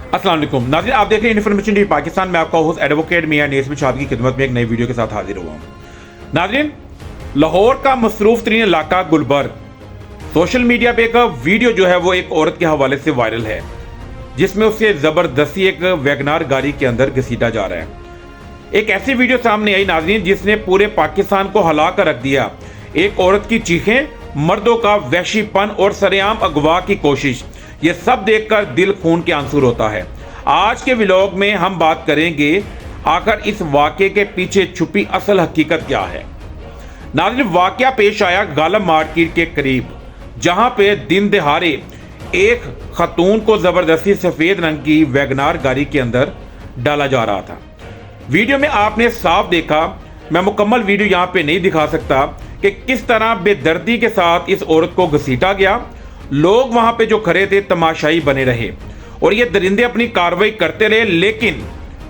अस्सलाम वालेकुम नाज़रीन, आप देख रहे हैं इन्फॉर्मेशन टीवी पाकिस्तान में। आपका होस्ट एडवोकेट मियां नेस में आपकी खिदमत में एक नई वीडियो के साथ हाजिर हुआ हूं। नाज़रीन, लाहौर का मसरूफ तरीन इलाका गुलबर्ग, सोशल मीडिया पे एक वीडियो जो है वो एक औरत के हवाले से वायरल है, जिसमें उसे जबरदस्ती एक वैगनार गाड़ी के अंदर घसीटा जा रहा है। एक ऐसी वीडियो सामने आई नाज़रीन जिसने पूरे पाकिस्तान को हिला कर रख दिया। एक औरत की चीखें, मर्दों का वहशीपन और सरेआम अगवा की कोशिश, ये सब देखकर दिल खून के आंसू रोता है। आज के व्लॉग में हम बात करेंगे आखिर इस वाक़े के पीछे छुपी असल हकीकत क्या है। नाज़रीन, वाक़या पेश आया गालम मार्केट के करीब, जहां पे दिन दहाड़े एक खतून को जबरदस्ती सफेद रंग की वैगनार गाड़ी के अंदर डाला जा रहा था। वीडियो में आपने साफ देखा, मैं मुकम्मल वीडियो यहां पे नहीं दिखा सकता कि किस तरह बेदर्दी के साथ इस औरत को घसीटा गया। लोग वहां पे जो खड़े थे तमाशाई बने रहे और ये दरिंदे अपनी कार्रवाई करते रहे। लेकिन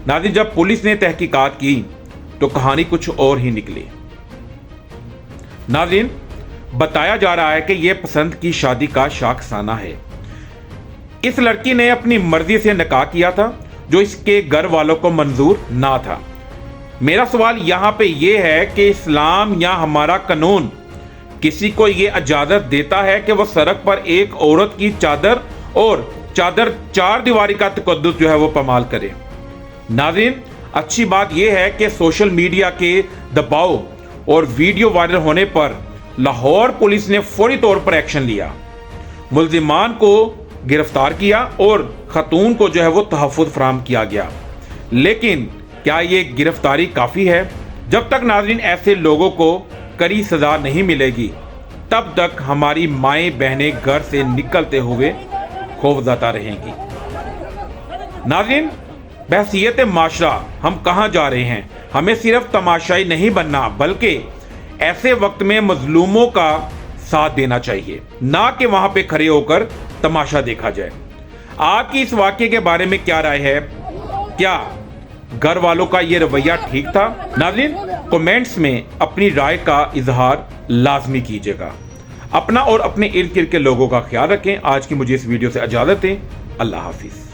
नाज़रीन, जब पुलिस ने तहकीकात की तो कहानी कुछ और ही निकली। नाज़रीन, बताया जा रहा है कि यह पसंद की शादी का शाखसाना है। इस लड़की ने अपनी मर्जी से निकाह किया था, जो इसके घर वालों को मंजूर ना था। मेरा सवाल यहां पे यह है कि इस्लाम या हमारा कानून किसी को यह इजाजत देता है कि वह सड़क पर एक औरत की चादर चार दीवारी का तकद्दुस जो है वो पमाल करे। नाज़रीन, अच्छी बात यह है कि सोशल मीडिया के दबाव और वीडियो वायरल होने पर लाहौर पुलिस ने फौरी तौर पर एक्शन लिया, मुल्जिमान को गिरफ्तार किया और खतून को जो है वो तहफ़्फ़ुज़ फराहम किया गया। लेकिन क्या ये गिरफ्तारी काफ़ी है? जब तक नाज़रीन ऐसे लोगों को कड़ी सज़ा नहीं मिलेगी, तब तक हमारी माएँ बहनें घर से निकलते हुए खौफज़दा रहेंगी। नाज़रीन, बहसीयत माशरा हम कहाँ जा रहे हैं? हमें सिर्फ तमाशाई नहीं बनना, बल्कि ऐसे वक्त में मजलूमों का साथ देना चाहिए, ना कि वहां पे खड़े होकर तमाशा देखा जाए। आपकी इस वाक़े के बारे में क्या राय है? क्या घर वालों का ये रवैया ठीक था? नाज़रीन, कमेंट्स में अपनी राय का इजहार लाजमी कीजिएगा। अपना और अपने इर्द गिर्द के लोगों का ख्याल रखें। आज की मुझे इस वीडियो से इजाज़त दें। अल्लाह हाफिज़।